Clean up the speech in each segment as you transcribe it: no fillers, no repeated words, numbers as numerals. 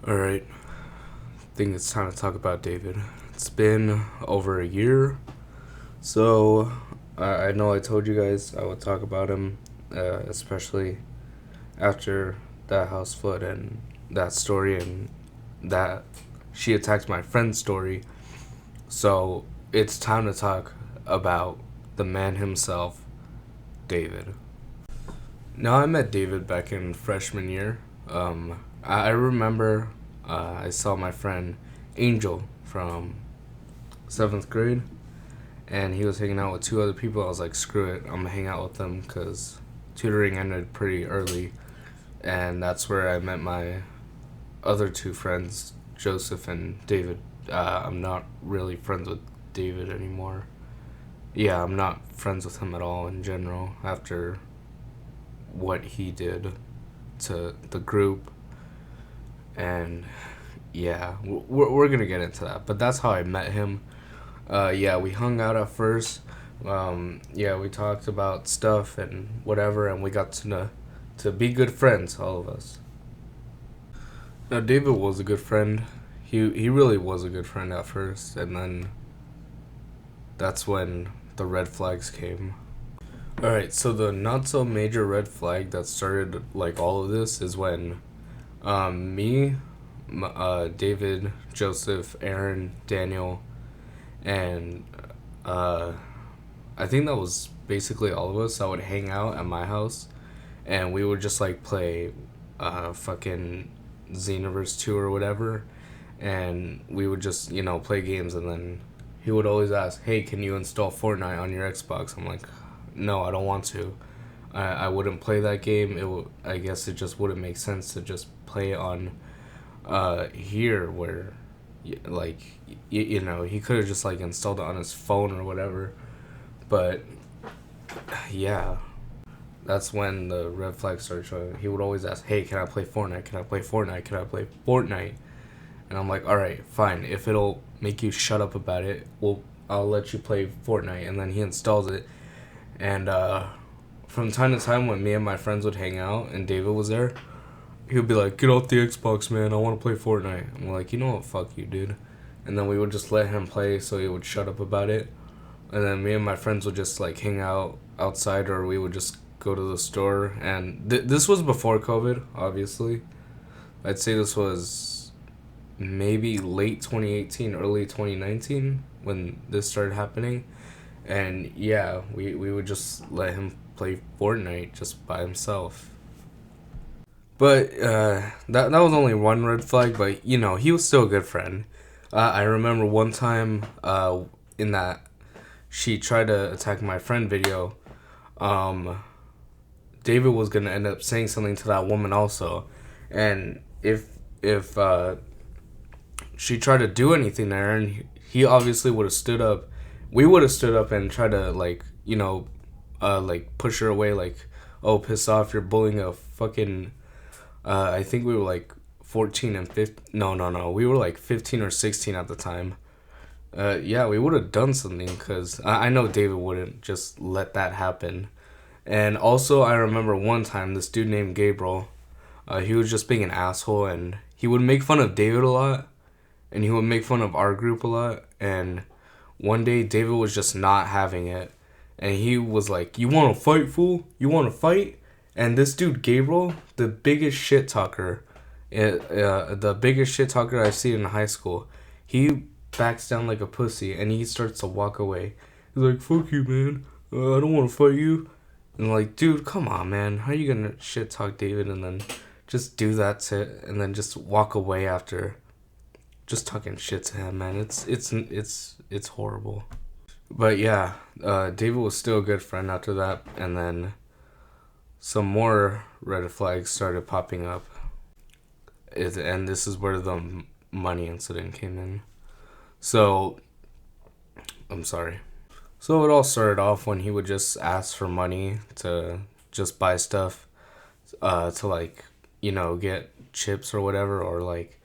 Alright, I think it's time to talk about David. It's been over a year, so I know I told you guys I would talk about him, especially after that house flood and that story and that she attacked my friend's story. So it's time to talk about the man himself, David. Now, I met David back in freshman year. I remember I saw my friend Angel from 7th grade, and he was hanging out with two other people. I was like, screw it, I'm gonna hang out with them because tutoring ended pretty early, and that's where I met my other two friends, Joseph and David. I'm not really friends with David anymore. Yeah, I'm not friends with him at all in general after what he did to the group. And yeah, we're gonna get into that. But that's how I met him. Yeah, we hung out at first. Yeah, we talked about stuff and whatever, and we got to be good friends, all of us. Now, David was a good friend. He really was a good friend at first, and then that's when the red flags came. All right, so the not so major red flag that started like all of this is when me, David, Joseph, Aaron, Daniel, and uh, I think that was basically all of us. I would hang out at my house, and we would just like play fucking Xenoverse 2 or whatever, and we would just play games, and then he would always ask, "Hey, can you install Fortnite on your Xbox?" I'm like, "No, I don't want to. I wouldn't play that game. I guess it just wouldn't make sense to just play it on here where like he could have just like installed it on his phone or whatever." But yeah, that's when the red flags started showing. He would always ask, "Hey, can I play Fortnite? Can I play Fortnite? Can I play Fortnite?" And I'm like, "All right, fine. If it'll make you shut up about it, I'll let you play Fortnite." And then he installs it, and from time to time when me and my friends would hang out and David was there, he would be like, "Get off the Xbox, man. I want to play Fortnite." I'm like, "You know what? Fuck you, dude." And then we would just let him play so he would shut up about it. And then me and my friends would just like hang out outside, or we would just go to the store. And this was before COVID, obviously. I'd say this was maybe late 2018, early 2019 when this started happening. And yeah, we would just let him play Fortnite just by himself. But that was only one red flag, but he was still a good friend. I remember one time in that she tried to attack my friend video, um, David was gonna end up saying something to that woman also, and if she tried to do anything there, and he obviously would have stood up, we would have stood up and tried to like like push her away, like, "Oh, piss off, you're bullying a fucking." I think we were like 14 and 15. No. We were like 15 or 16 at the time. Yeah, we would have done something because I know David wouldn't just let that happen. And also, I remember one time this dude named Gabriel, he was just being an asshole, and he would make fun of David a lot, and he would make fun of our group a lot. And one day, David was just not having it, and he was like, "You want to fight, fool? You want to fight?" And this dude Gabriel, the biggest shit talker, the biggest shit talker I've seen in high school, he backs down like a pussy and he starts to walk away. He's like, "Fuck you, man. I don't want to fight you." And like, dude, come on, man. How are you gonna shit talk David and then just do that and then just walk away after just talking shit to him, man? It's horrible. But yeah, David was still a good friend after that, and then some more red flags started popping up. And this is where the money incident came in. So, I'm sorry. So it all started off when he would just ask for money to just buy stuff, to like, get chips or whatever, or like,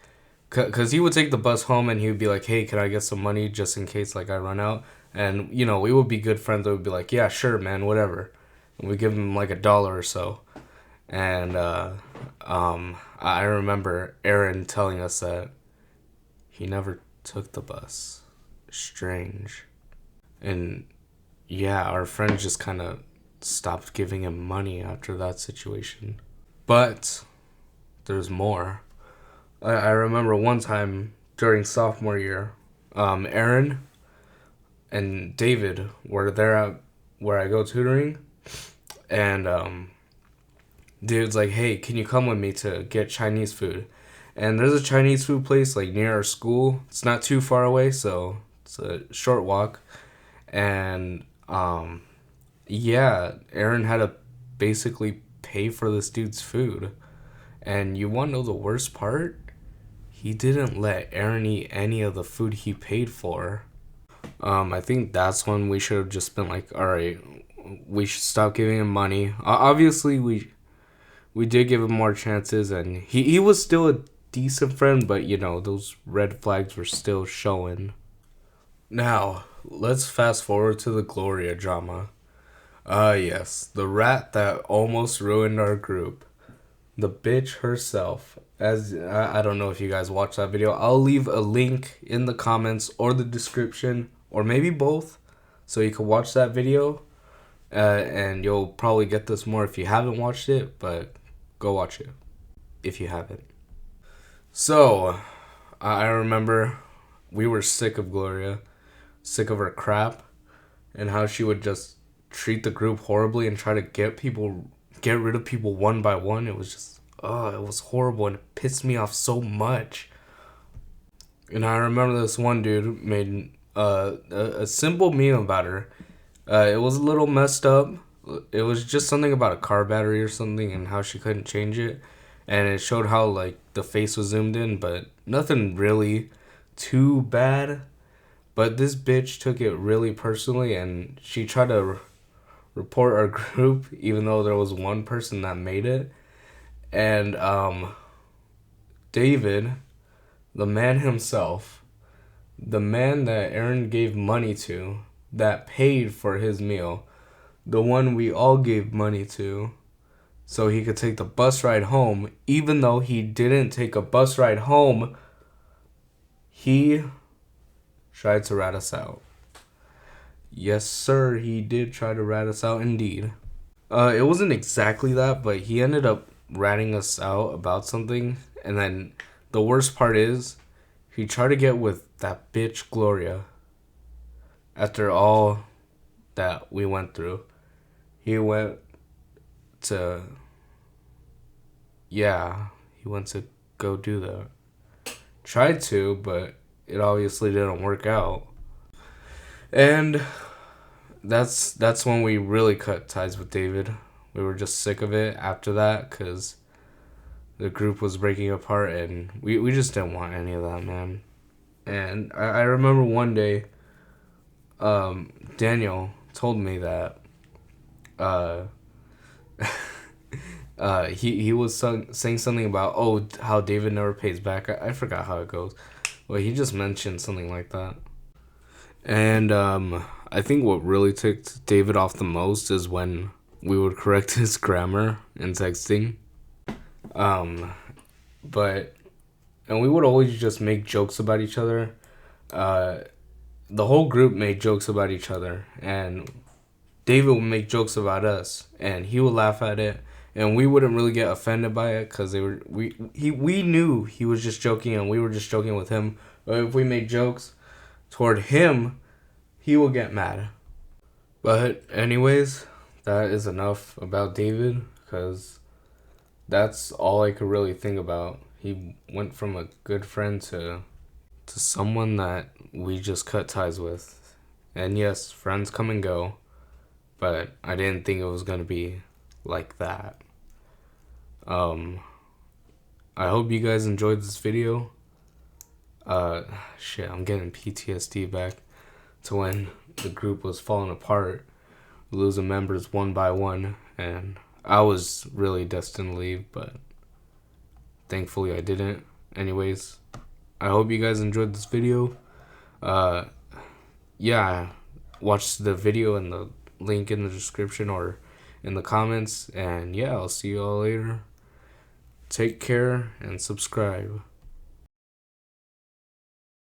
cause he would take the bus home and he would be like, "Hey, can I get some money just in case like I run out?" And we would be good friends. We would be like, "Yeah, sure, man, whatever." And we give him like $1 or so, And I remember Aaron telling us that he never took the bus. Strange. And yeah, our friend just kind of stopped giving him money after that situation. But there's more. I remember one time during sophomore year, Aaron and David were there at where I go tutoring, and David's like, "Hey, can you come with me to get Chinese food?" And there's a Chinese food place like near our school. It's not too far away, so it's a short walk. And yeah, Aaron had to basically pay for this dude's food. And you want to know the worst part? He didn't let Aaron eat any of the food he paid for. I think that's when we should have just been like, all right, we should stop giving him money. Obviously, we did give him more chances, and he was still a decent friend, but you know, those red flags were still showing. Now, let's fast forward to the Gloria drama. Yes, the rat that almost ruined our group. The bitch herself. As I don't know if you guys watched that video. I'll leave a link in the comments or the description, or maybe both, so you can watch that video. And you'll probably get this more if you haven't watched it, but go watch it if you haven't. So, I remember we were sick of Gloria, sick of her crap, and how she would just treat the group horribly and try to get rid of people one by one. It was just, it was horrible and it pissed me off so much. And I remember this one dude made a simple meme about her. It was a little messed up. It was just something about a car battery or something and how she couldn't change it. And it showed how like the face was zoomed in, but nothing really too bad. But this bitch took it really personally, and she tried to report our group, even though there was one person that made it. And David, the man himself, the man that Aaron gave money to, that paid for his meal, the one we all gave money to, so he could take the bus ride home, even though he didn't take a bus ride home, he tried to rat us out. Yes, sir, he did try to rat us out indeed. It wasn't exactly that, but he ended up ratting us out about something. And then the worst part is, he tried to get with that bitch Gloria. After all that we went through, he went to go do that. Tried to, but it obviously didn't work out. And that's when we really cut ties with David. We were just sick of it after that because the group was breaking apart and we just didn't want any of that, man. And I remember one day, Daniel told me that he was saying something about how David never pays back. I forgot how it goes. Well, he just mentioned something like that. And I think what really ticked David off the most is when we would correct his grammar in texting. And we would always just make jokes about each other. The whole group made jokes about each other, and David would make jokes about us, and he would laugh at it, and we wouldn't really get offended by it because we knew he was just joking, and we were just joking with him. But if we made jokes toward him, he will get mad. But anyways, that is enough about David, because that's all I could really think about. He went from a good friend to someone that we just cut ties with. And yes, friends come and go, but I didn't think it was going to be like that. I hope you guys enjoyed this video. I'm getting PTSD back to when the group was falling apart, losing members one by one, and I was really destined to leave, but thankfully I didn't. Anyways, I hope you guys enjoyed this video. Watch the video in the link in the description or in the comments. And yeah, I'll see you all later. Take care and subscribe.